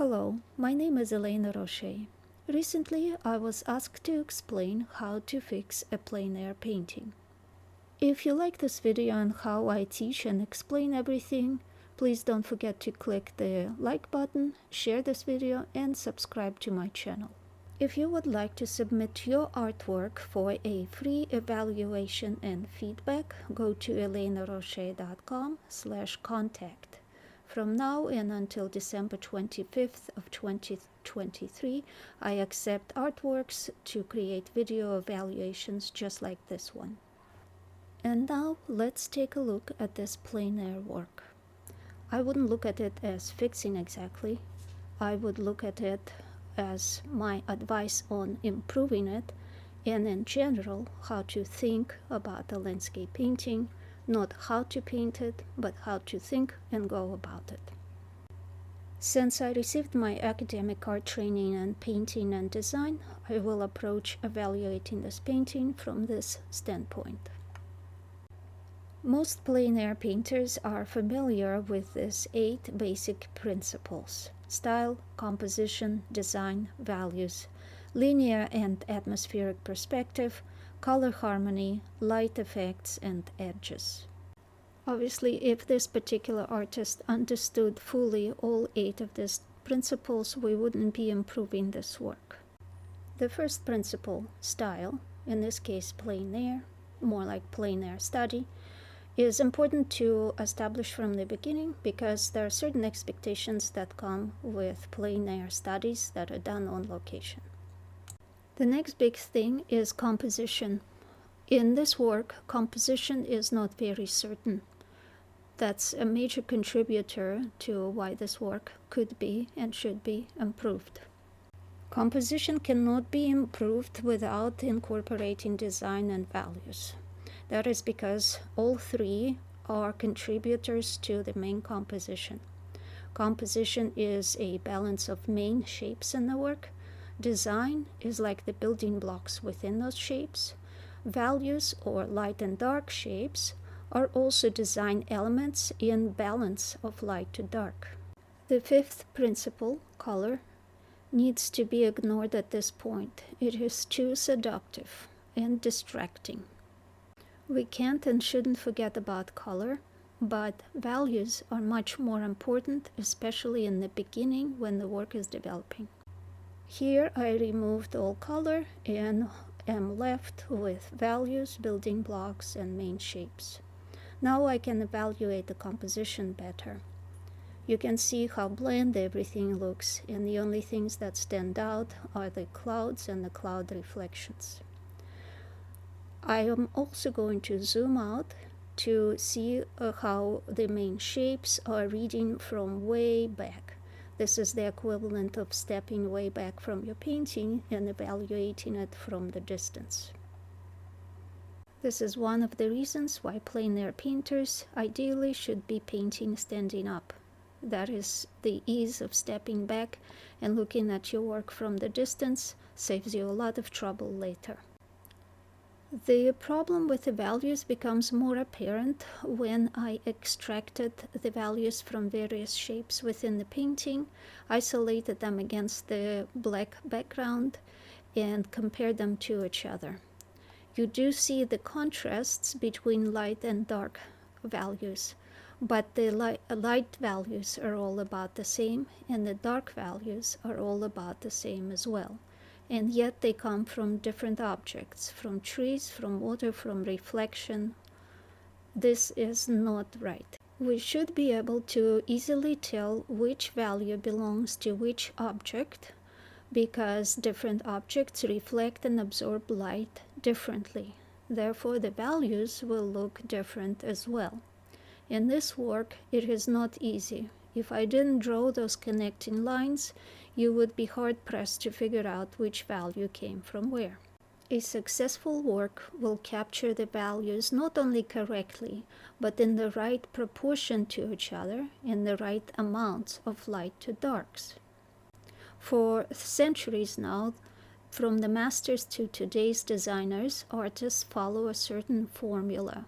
Hello, my name is Elena Roche. Recently, I was asked to explain how to fix a plein air painting. If you like this video on how I teach and explain everything, please don't forget to click the like button, share this video, and subscribe to my channel. If you would like to submit your artwork for a free evaluation and feedback, go to elenaroche.com/contact. From now and until December 25th of 2023, I accept artworks to create video evaluations just like this one. And now let's take a look at this plein air work. I wouldn't look at it as fixing exactly. I would look at it as my advice on improving it, and in general, how to think about the landscape painting, not how to paint it, but how to think and go about it. Since I received my academic art training in painting and design, I will approach evaluating this painting from this standpoint. Most plein air painters are familiar with these 8 basic principles: style, composition, design, values, linear and atmospheric perspective, color harmony, light effects, and edges. Obviously, if this particular artist understood fully all 8 of these principles, we wouldn't be improving this work. The first principle, style, in this case plein air, more like plein air study, is important to establish from the beginning because there are certain expectations that come with plein air studies that are done on location. The next big thing is composition. In this work, composition is not very certain. That's a major contributor to why this work could be and should be improved. Composition cannot be improved without incorporating design and values. That is because all 3 are contributors to the main composition. Composition is a balance of main shapes in the work. Design is like the building blocks within those shapes. Values, or light and dark shapes, are also design elements in balance of light to dark. The 5th principle, color, needs to be ignored at this point. It is too seductive and distracting. We can't and shouldn't forget about color, but values are much more important, especially in the beginning when the work is developing. Here I removed all color and am left with values, building blocks, and main shapes. Now I can evaluate the composition better. You can see how bland everything looks, and the only things that stand out are the clouds and the cloud reflections. I am also going to zoom out to see how the main shapes are reading from way back. This is the equivalent of stepping way back from your painting and evaluating it from the distance. This is one of the reasons why plein air painters ideally should be painting standing up. That is, the ease of stepping back and looking at your work from the distance saves you a lot of trouble later. The problem with the values becomes more apparent when I extracted the values from various shapes within the painting, isolated them against the black background, and compared them to each other. You do see the contrasts between light and dark values, but the light values are all about the same, and the dark values are all about the same as well. And yet they come from different objects, from trees, from water, from reflection. This is not right. We should be able to easily tell which value belongs to which object because different objects reflect and absorb light differently. Therefore, the values will look different as well. In this work, it is not easy. If I didn't draw those connecting lines, you would be hard-pressed to figure out which value came from where. A successful work will capture the values not only correctly, but in the right proportion to each other, in the right amounts of light to darks. For centuries now, from the masters to today's designers, artists follow a certain formula.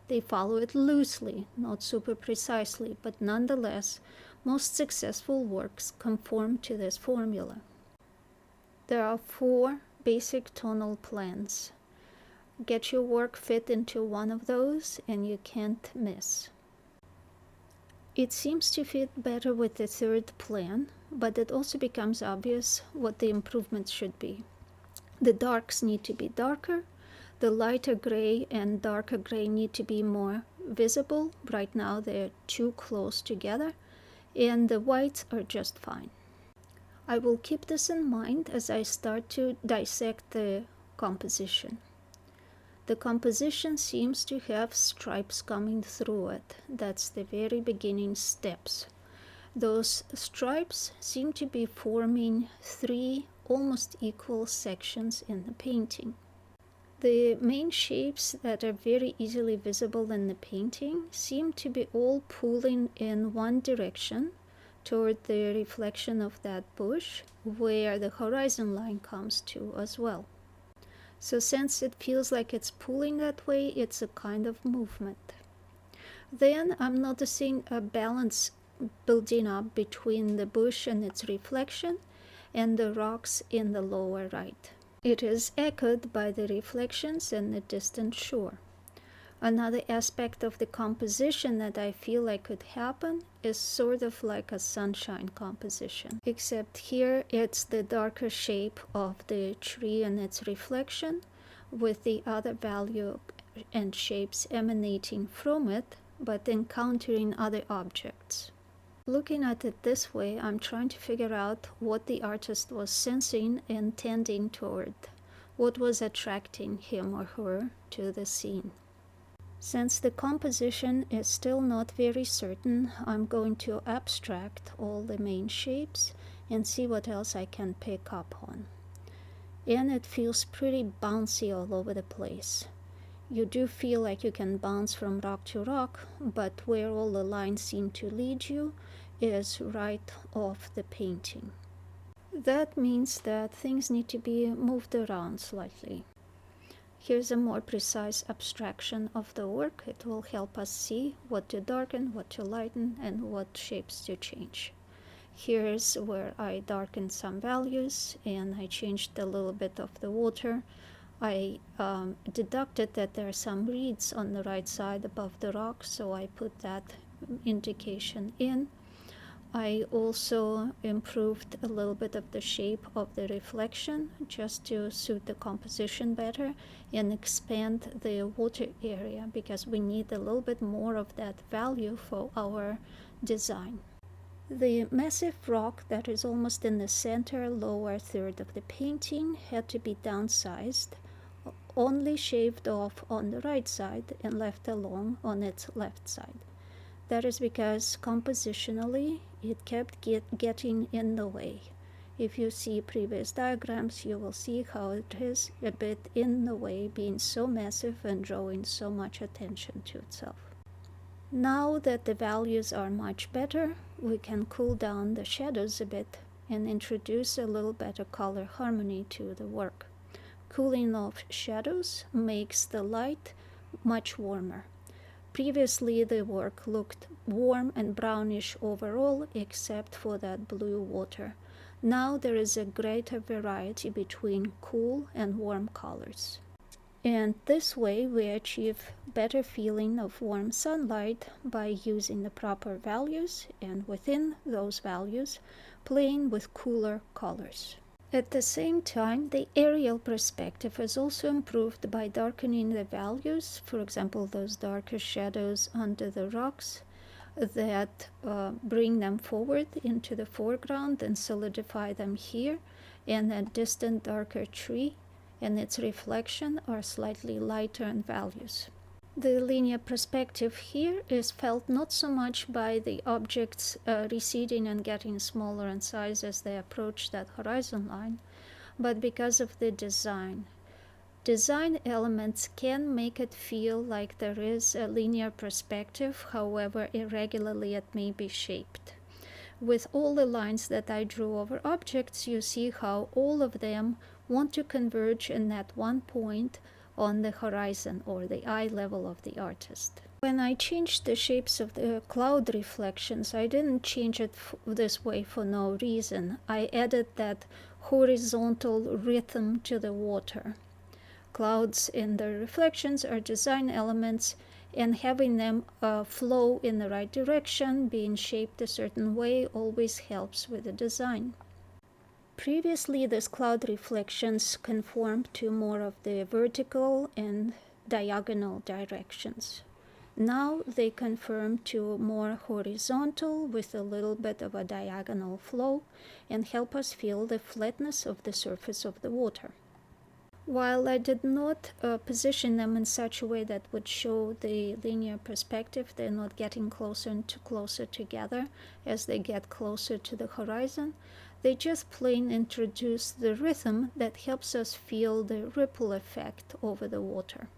They follow it loosely, not super precisely, but nonetheless, Most successful works conform to this formula. There are 4 basic tonal plans. Get your work fit into one of those and you can't miss. It seems to fit better with the 3rd plan, but it also becomes obvious what the improvements should be. The darks need to be darker, the lighter gray and darker gray need to be more visible. Right now they're too close together, and the whites are just fine. I will keep this in mind as I start to dissect the composition. The composition seems to have stripes coming through it. That's the very beginning steps. Those stripes seem to be forming 3 almost equal sections in the painting. The main shapes that are very easily visible in the painting seem to be all pulling in one direction toward the reflection of that bush, where the horizon line comes to as well. So since it feels like it's pulling that way, it's a kind of movement. Then I'm noticing a balance building up between the bush and its reflection and the rocks in the lower right. It is echoed by the reflections in the distant shore. Another aspect of the composition that I feel like could happen is sort of like a sunshine composition, except here it's the darker shape of the tree and its reflection, with the other value and shapes emanating from it, but encountering other objects. Looking at it this way, I'm trying to figure out what the artist was sensing and tending toward, what was attracting him or her to the scene. Since the composition is still not very certain, I'm going to abstract all the main shapes and see what else I can pick up on. And it feels pretty bouncy all over the place. You do feel like you can bounce from rock to rock, but where all the lines seem to lead you is right off the painting. That means that things need to be moved around slightly. Here's a more precise abstraction of the work. It will help us see what to darken, what to lighten, and what shapes to change. Here's where I darkened some values and I changed a little bit of the water. I deducted that there are some reeds on the right side above the rock, so I put that indication in. I also improved a little bit of the shape of the reflection just to suit the composition better and expand the water area because we need a little bit more of that value for our design. The massive rock that is almost in the center lower third of the painting had to be downsized, only shaved off on the right side and left alone on its left side. That is because compositionally it kept getting in the way. If you see previous diagrams, you will see how it is a bit in the way, being so massive and drawing so much attention to itself. Now that the values are much better, we can cool down the shadows a bit and introduce a little better color harmony to the work. Cooling off shadows makes the light much warmer. Previously, the work looked warm and brownish overall, except for that blue water. Now there is a greater variety between cool and warm colors. And this way we achieve better feeling of warm sunlight by using the proper values and within those values playing with cooler colors. At the same time, the aerial perspective is also improved by darkening the values, for example, those darker shadows under the rocks that bring them forward into the foreground and solidify them here, and a distant darker tree and its reflection are slightly lighter in values. The linear perspective here is felt not so much by the objects receding and getting smaller in size as they approach that horizon line, but because of the design. Design elements can make it feel like there is a linear perspective, however irregularly it may be shaped. With all the lines that I drew over objects, you see how all of them want to converge in that one point on the horizon or the eye level of the artist. When I changed the shapes of the cloud reflections, I didn't change it this way for no reason. I added that horizontal rhythm to the water. Clouds and the reflections are design elements, and having them flow in the right direction, being shaped a certain way, always helps with the design. Previously, these cloud reflections conformed to more of the vertical and diagonal directions. Now they conform to more horizontal with a little bit of a diagonal flow and help us feel the flatness of the surface of the water. While I did not position them in such a way that would show the linear perspective, they're not getting closer and closer together as they get closer to the horizon. They just plain introduce the rhythm that helps us feel the ripple effect over the water.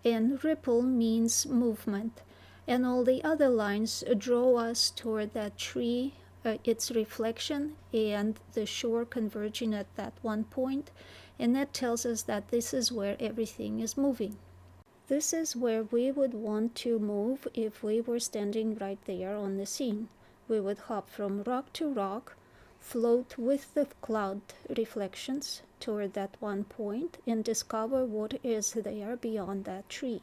And ripple means movement, and all the other lines draw us toward that tree, its reflection, and the shore converging at that one point, and that tells us that this is where everything is moving. This is where we would want to move if we were standing right there on the scene. We would hop from rock to rock, float with the cloud reflections toward that one point, and discover what is there beyond that tree.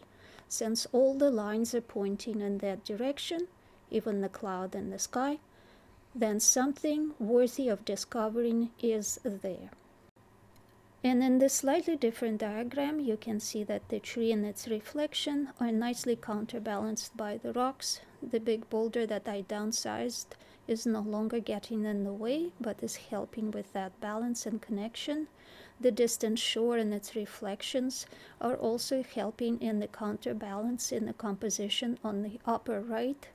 Since all the lines are pointing in that direction, even the cloud and the sky, then something worthy of discovering is there. And in this slightly different diagram, you can see that the tree and its reflection are nicely counterbalanced by the rocks. The big boulder that I downsized is no longer getting in the way, but is helping with that balance and connection. The distant shore and its reflections are also helping in the counterbalance in the composition on the upper right.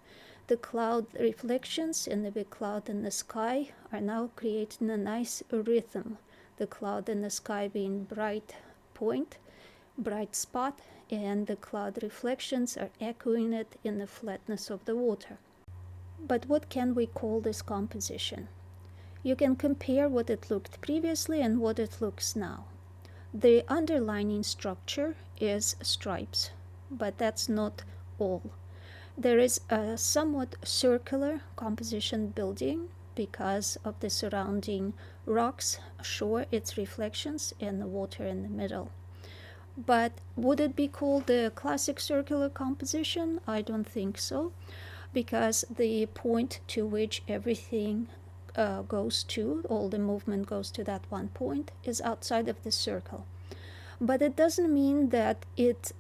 The cloud reflections in the big cloud in the sky are now creating a nice rhythm. The cloud in the sky being bright spot, and the cloud reflections are echoing it in the flatness of the water. But what can we call this composition? You can compare what it looked previously and what it looks now. The underlining structure is stripes, but that's not all. There is a somewhat circular composition building because of the surrounding rocks, shore, its reflections, and the water in the middle. But would it be called the classic circular composition? I don't think so, because the point to which everything goes to, all the movement goes to that one point, is outside of the circle. But it doesn't mean that it's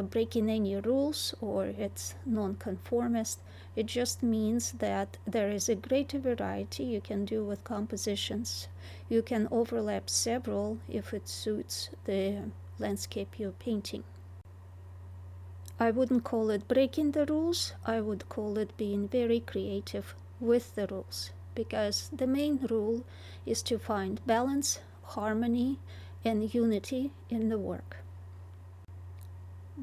breaking any rules or it's non-conformist. It just means that there is a greater variety you can do with compositions. You can overlap several if it suits the landscape you're painting. I wouldn't call it breaking the rules. I would call it being very creative with the rules, because the main rule is to find balance, harmony, and unity in the work.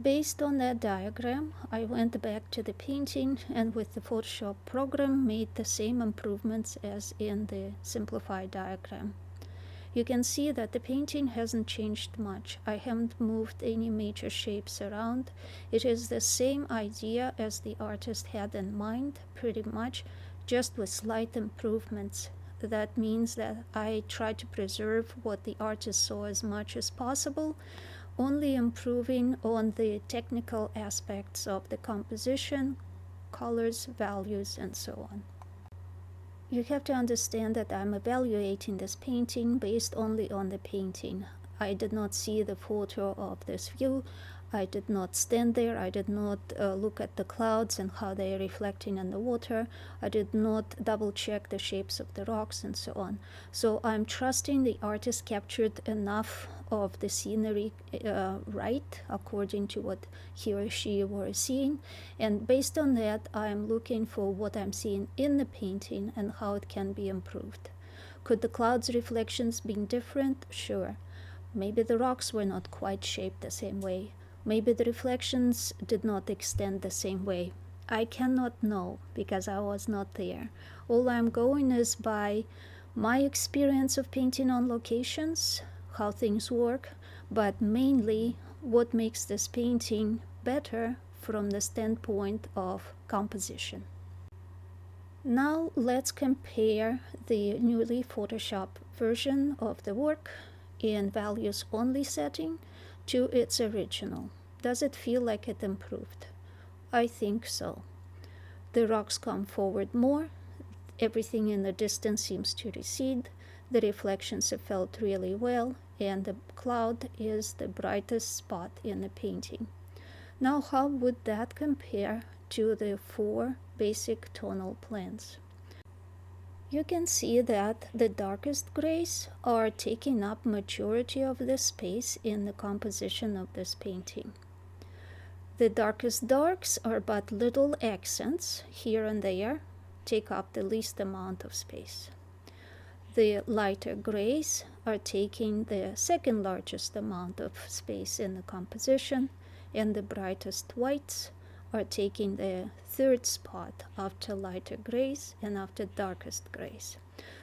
Based on that diagram, I went back to the painting and with the Photoshop program made the same improvements as in the simplified diagram. You can see that the painting hasn't changed much. I haven't moved any major shapes around. It is the same idea as the artist had in mind, pretty much, just with slight improvements. That means that I try to preserve what the artist saw as much as possible, only improving on the technical aspects of the composition, colors, values, and so on. You have to understand that I'm evaluating this painting based only on the painting. I did not see the photo of this view. I did not stand there. I did not look at the clouds and how they are reflecting in the water. I did not double check the shapes of the rocks and so on. So I'm trusting the artist captured enough of the scenery right according to what he or she were seeing, and based on that I'm looking for what I'm seeing in the painting and how it can be improved. Could the clouds reflections be different? Sure. Maybe the rocks were not quite shaped the same way. Maybe the reflections did not extend the same way. I cannot know because I was not there. All I'm going is by my experience of painting on locations, how things work, but mainly what makes this painting better from the standpoint of composition. Now let's compare the newly Photoshopped version of the work in values only setting to its original. Does it feel like it improved? I think so. The rocks come forward more, everything in the distance seems to recede, the reflections have felt really well, and the cloud is the brightest spot in the painting. Now how would that compare to the 4 basic tonal plans? You can see that the darkest grays are taking up majority of the space in the composition of this painting. The darkest darks are but little accents here and there, take up the least amount of space. The lighter grays are taking the second largest amount of space in the composition, and the brightest whites are taking the third spot after lighter grays and after darkest grays.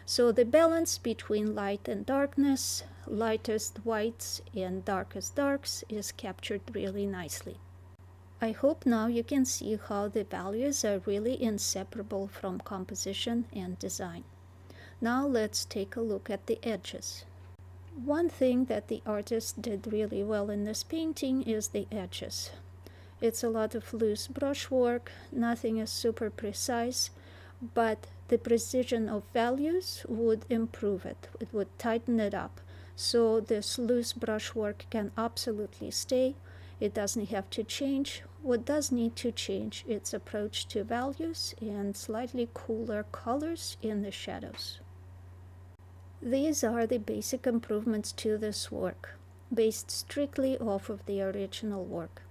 So the balance between light and darkness, lightest whites and darkest darks is captured really nicely. I hope now you can see how the values are really inseparable from composition and design. Now let's take a look at the edges. One thing that the artist did really well in this painting is the edges. It's a lot of loose brushwork, nothing is super precise, but the precision of values would improve it. It would tighten it up. So this loose brushwork can absolutely stay. It doesn't have to change. What does need to change is its approach to values and slightly cooler colors in the shadows. These are the basic improvements to this work, based strictly off of the original work.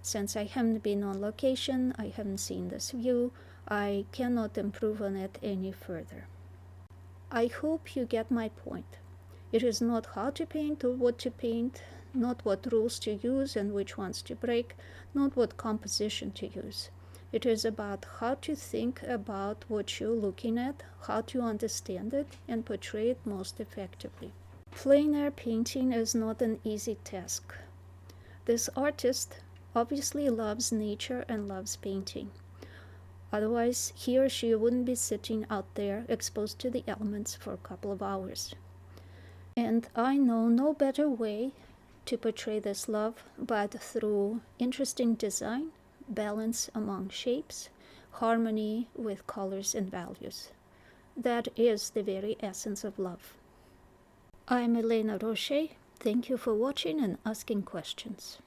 Since I haven't been on location, I haven't seen this view, I cannot improve on it any further. I hope you get my point. It is not how to paint or what to paint, not what rules to use and which ones to break, not what composition to use. It is about how to think about what you're looking at, how to understand it, and portray it most effectively. Plein air painting is not an easy task. This artist obviously loves nature and loves painting. Otherwise, he or she wouldn't be sitting out there exposed to the elements for a couple of hours. And I know no better way to portray this love but through interesting design, balance among shapes, harmony with colors and values. That is the very essence of love. I'm Elena Roche. Thank you for watching and asking questions.